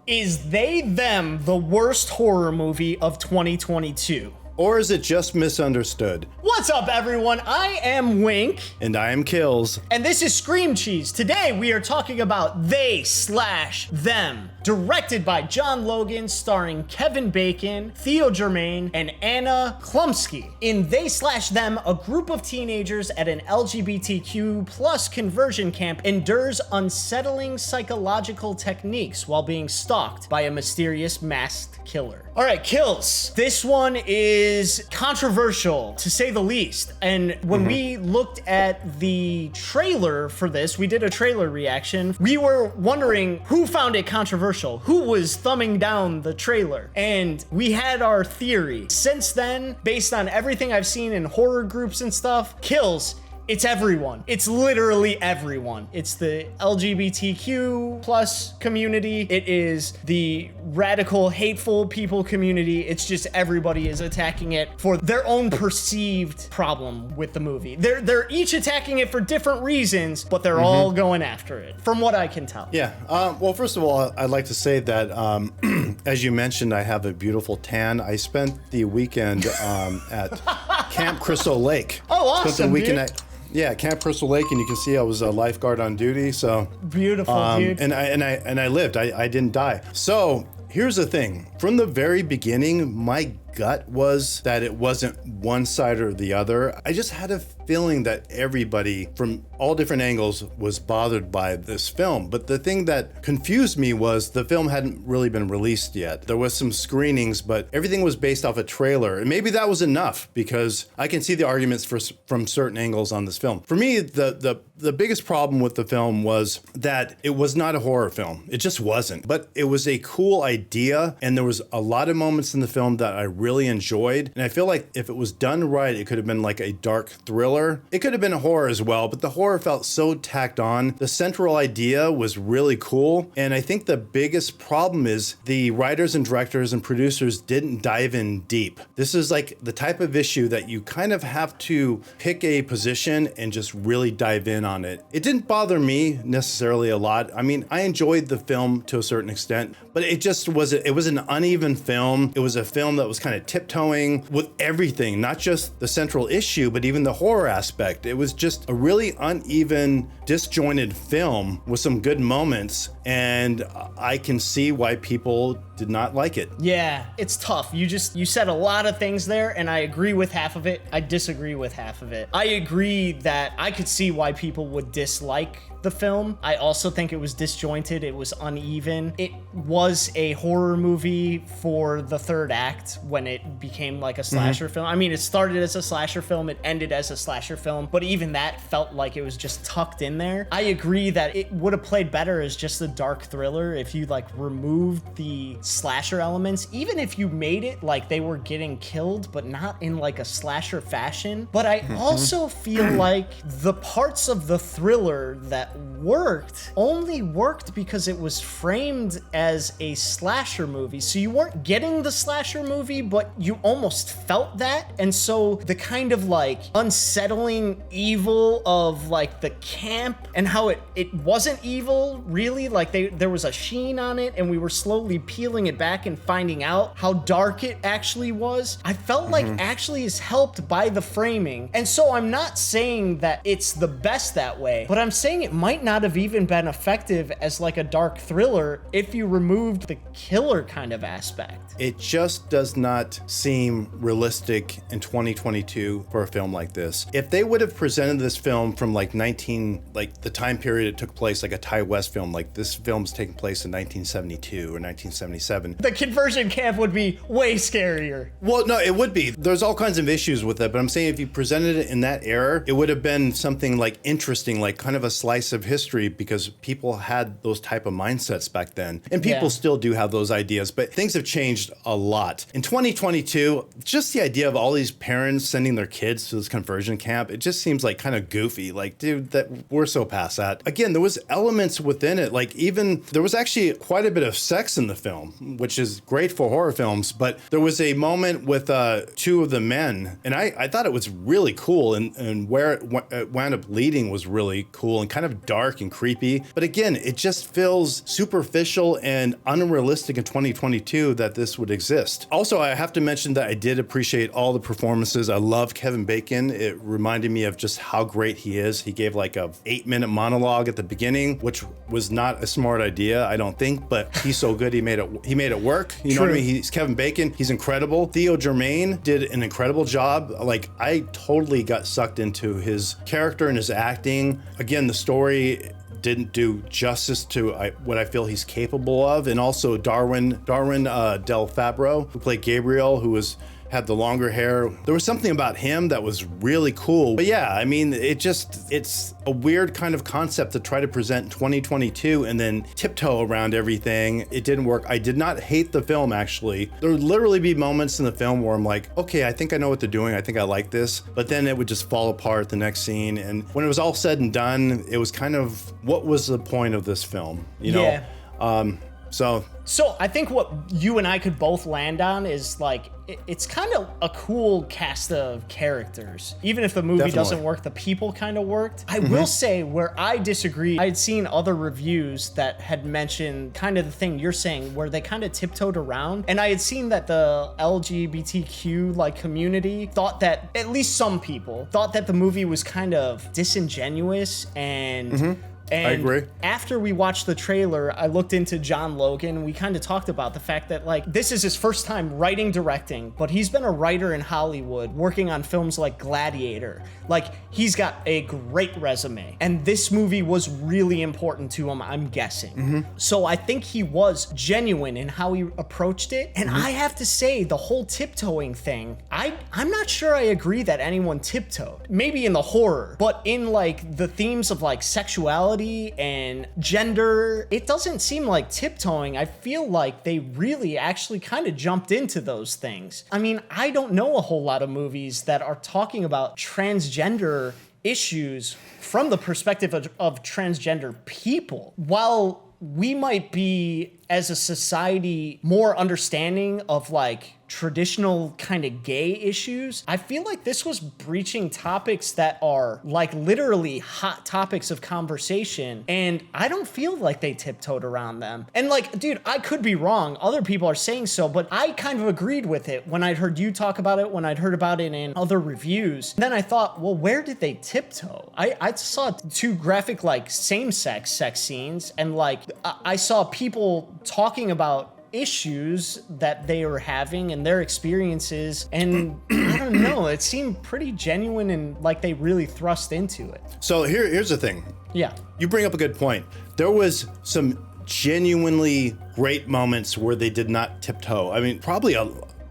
Is They Them the worst horror movie of 2022? Or is it just misunderstood? What's up, everyone? I am Wink. And I am Skillz. And this is Scream Cheese. Today we are talking about They/Them, directed by John Logan, starring Kevin Bacon, Theo Germaine, and Anna Chlumsky. In They/Them, a group of teenagers at an LGBTQ plus conversion camp endures unsettling psychological techniques while being stalked by a mysterious masked killer. All right, Skillz. This one is controversial, to say the least. And when we looked at the trailer for this, we did a trailer reaction. We were wondering who found it controversial, who was thumbing down the trailer. And we had our theory. Since then, based on everything I've seen in horror groups and stuff, Skillz, it's everyone. It's literally everyone. It's the LGBTQ plus community. It is the radical, hateful people community. It's just everybody is attacking it for their own perceived problem with the movie. They're each attacking it for different reasons, but they're all going after it, from what I can tell. Yeah. Well, first of all, I'd like to say that, as you mentioned, I have a beautiful tan. I spent the weekend at Camp Crystal Lake. Oh, awesome, spent the weekend dude. Yeah, Camp Crystal Lake, and you can see I was a lifeguard on duty. So beautiful, dude. And I lived. I didn't die. So here's the thing: from the very beginning, my gut was that it wasn't one side or the other. I just had a feeling that everybody from all different angles was bothered by this film. But the thing that confused me was the film hadn't really been released yet. There was some screenings, but everything was based off a trailer. And maybe that was enough, because I can see the arguments from certain angles on this film. For me, the biggest problem with the film was that it was not a horror film. It just wasn't. But it was a cool idea, and there was a lot of moments in the film that I really enjoyed. And I feel like if it was done right, it could have been like a dark thriller. It could have been a horror as well, but the horror felt so tacked on. The central idea was really cool. And I think the biggest problem is the writers and directors and producers didn't dive in deep. This is like the type of issue that you kind of have to pick a position and just really dive in on it. It didn't bother me necessarily a lot. I mean, I enjoyed the film to a certain extent, but it just was an uneven film. It was a film that was kind of tiptoeing with everything, not just the central issue, but even the horror aspect. It was just a really uneven, disjointed film with some good moments, and I can see why people did not like it. Yeah, it's tough. You said a lot of things there, and I agree with half of it. I disagree with half of it. I agree that I could see why people would dislike the film. I also think it was disjointed. It was uneven. It was a horror movie for the third act when it became like a slasher film. I mean, it started as a slasher film, it ended as a slasher film, but even that felt like it was just tucked in there. I agree that it would have played better as just a dark thriller if you like removed the slasher elements, even if you made it like they were getting killed, but not in like a slasher fashion. But I also feel like the parts of the thriller that only worked because it was framed as a slasher movie. So you weren't getting the slasher movie, but you almost felt that. And so the kind of like unsettling evil of like the camp and how it wasn't evil really, like there was a sheen on it, and we were slowly peeling it back and finding out how dark it actually was. I felt like actually is helped by the framing. And so I'm not saying that it's the best that way, but I'm saying it might not have even been effective as like a dark thriller if you removed the killer kind of aspect. It just does not seem realistic in 2022 for a film like this. If they would have presented this film from like the time period it took place, like a Ty West film, like this film's taking place in 1972 or 1977. The conversion camp would be way scarier. Well, no, it would be. There's all kinds of issues with it, but I'm saying if you presented it in that era, it would have been something like interesting, like kind of a slice of history, because people had those type of mindsets back then. And people still do have those ideas, but things have changed a lot. In 2022, just the idea of all these parents sending their kids to this conversion camp, it just seems like kind of goofy. Like, dude, that we're so past that. Again, there was elements within it, like even there was actually quite a bit of sex in the film, which is great for horror films, but there was a moment with two of the men, and I thought it was really cool, and where it wound up leading was really cool and kind of dark and creepy. But again, it just feels superficial and unrealistic in 2022 that this would exist. Also, I have to mention that I did appreciate all the performances. I love Kevin Bacon. It reminded me of just how great he is. He gave like a 8-minute monologue at the beginning, which was not a smart idea, I don't think, but he's so good he made it work. You know what I mean? He's Kevin Bacon. He's incredible. Theo Germaine did an incredible job. Like, I totally got sucked into his character and his acting. Again, the story didn't do justice to what I feel he's capable of. And also Darwin del Fabro, who played Gabriel, who had the longer hair. There was something about him that was really cool. But yeah, I mean, it's a weird kind of concept to try to present in 2022 and then tiptoe around everything. It didn't work. I did not hate the film, actually. There would literally be moments in the film where I'm like, okay, I think I know what they're doing. I think I like this. But then it would just fall apart the next scene. And when it was all said and done, it was kind of, what was the point of this film? You know? Yeah. So I think what you and I could both land on is like, it's kind of a cool cast of characters. Even if the movie doesn't work, the people kind of worked. I will say where I disagree, I had seen other reviews that had mentioned kind of the thing you're saying, where they kind of tiptoed around. And I had seen that the LGBTQ like community thought that, at least some people, thought that the movie was kind of disingenuous and I agree. After we watched the trailer, I looked into John Logan. We kind of talked about the fact that like this is his first time writing, directing, but he's been a writer in Hollywood working on films like Gladiator. Like, he's got a great resume, and this movie was really important to him, I'm guessing. So I think he was genuine in how he approached it. And I have to say, the whole tiptoeing thing, I'm not sure I agree that anyone tiptoed. Maybe in the horror, but in like the themes of like sexuality and gender, it doesn't seem like tiptoeing. I feel like they really actually kind of jumped into those things. I mean, I don't know a whole lot of movies that are talking about transgender issues from the perspective of transgender people. While we might be, as a society, more understanding of like traditional kind of gay issues, I feel like this was breaching topics that are like literally hot topics of conversation, and I don't feel like they tiptoed around them. And like, dude, I could be wrong. Other people are saying so, but I kind of agreed with it when I'd heard you talk about it, when I'd heard about it in other reviews. Then I thought, well, where did they tiptoe? I saw 2 graphic like same-sex sex scenes, and like I saw people talking about issues that they were having and their experiences, and I don't know, it seemed pretty genuine and like they really thrust into it. So here's the thing. Yeah. You bring up a good point. There was some genuinely great moments where they did not tiptoe. I mean, probably a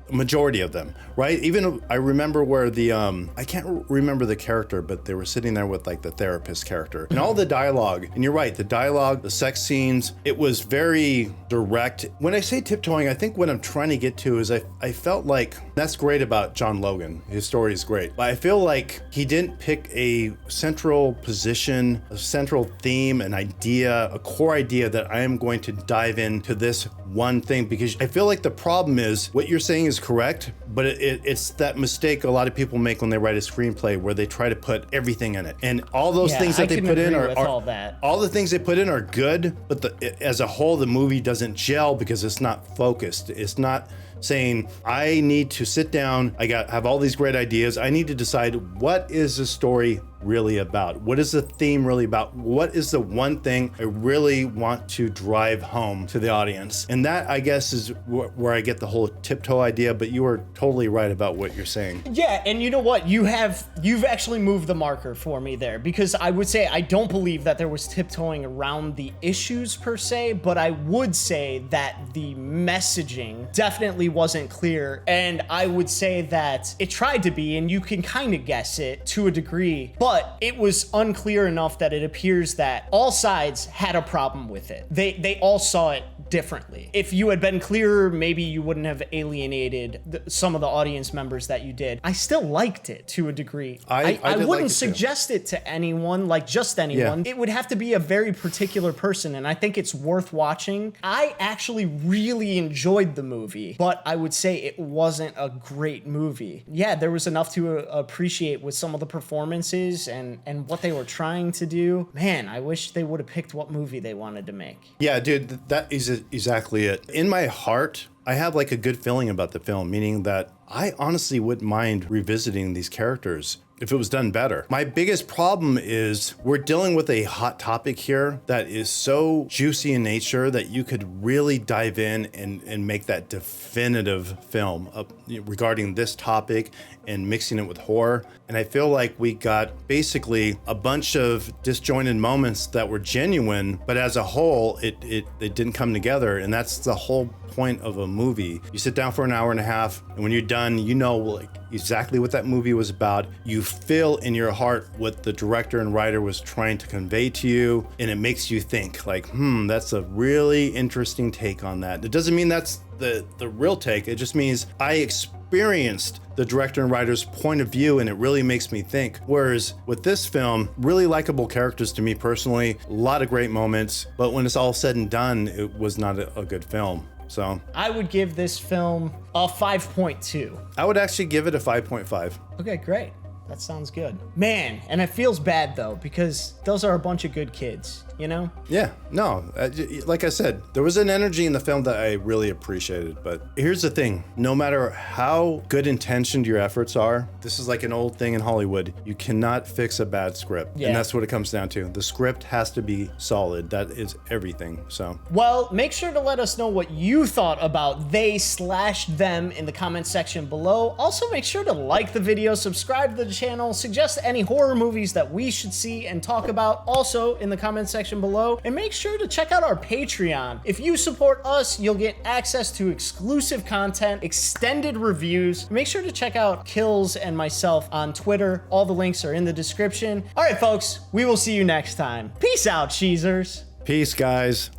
majority of them, right? Even I remember where the I can't remember the character, but they were sitting there with like the therapist character and all the dialogue. And you're right, the dialogue, the sex scenes, it was very direct. When I say tiptoeing, I think what I'm trying to get to is I felt like that's great about John Logan. His story is great, but I feel like he didn't pick a central position, a central theme, an idea, a core idea that I am going to dive into this one thing, because I feel like the problem is what you're saying is correct, but it's that mistake a lot of people make when they write a screenplay where they try to put everything in it, and all those things that they put in are all the things they put in are good, but as a whole the movie doesn't gel because it's not focused. It's not saying, I need to sit down, have all these great ideas, I need to decide what is the story really about? What is the theme really about? What is the one thing I really want to drive home to the audience? And that, I guess, is where I get the whole tiptoe idea, but you are totally right about what you're saying. Yeah, and you know what? You've actually moved the marker for me there, because I would say I don't believe that there was tiptoeing around the issues per se, but I would say that the messaging definitely wasn't clear, and I would say that it tried to be, and you can kind of guess it to a degree, but it was unclear enough that it appears that all sides had a problem with it. They all saw it differently. If you had been clearer, maybe you wouldn't have alienated some of the audience members that you did. I still liked it to a degree. I wouldn't suggest it to anyone, like just anyone. Yeah. It would have to be a very particular person, and I think it's worth watching. I actually really enjoyed the movie, but I would say it wasn't a great movie. Yeah, there was enough to appreciate with some of the performances and what they were trying to do. Man, I wish they would have picked what movie they wanted to make. Yeah, dude, that is exactly it. In my heart, I have like a good feeling about the film, meaning that I honestly wouldn't mind revisiting these characters if it was done better. My biggest problem is we're dealing with a hot topic here that is so juicy in nature that you could really dive in and make that definitive film regarding this topic and mixing it with horror. And I feel like we got basically a bunch of disjointed moments that were genuine, but as a whole, it didn't come together. And that's the whole point of a movie. You sit down for an hour and a half, and when you're done, you know like exactly what that movie was about. You feel in your heart what the director and writer was trying to convey to you, and it makes you think like, that's a really interesting take on that. It doesn't mean that's the real take. It just means I experienced the director and writer's point of view, and it really makes me think. Whereas with this film, really likable characters to me personally, a lot of great moments, but when it's all said and done, it was not a good film. So I would give this film a 5.2. I would actually give it a 5.5. Okay, great. That sounds good. Man, and it feels bad though, because those are a bunch of good kids, you know? Yeah, no, like I said, there was an energy in the film that I really appreciated. But here's the thing, no matter how good intentioned your efforts are, this is like an old thing in Hollywood. You cannot fix a bad script. Yeah. And that's what it comes down to. The script has to be solid. That is everything, so. Well, make sure to let us know what you thought about they/them in the comment section below. Also, make sure to like the video, subscribe to the channel, suggest any horror movies that we should see and talk about also in the comment section below, and make sure to check out our Patreon. If you support us, you'll get access to exclusive content, extended reviews. Make sure to check out Skillz and myself on Twitter. All the links are in the description. All right, folks, we will see you next time. Peace out, cheesers. Peace, guys.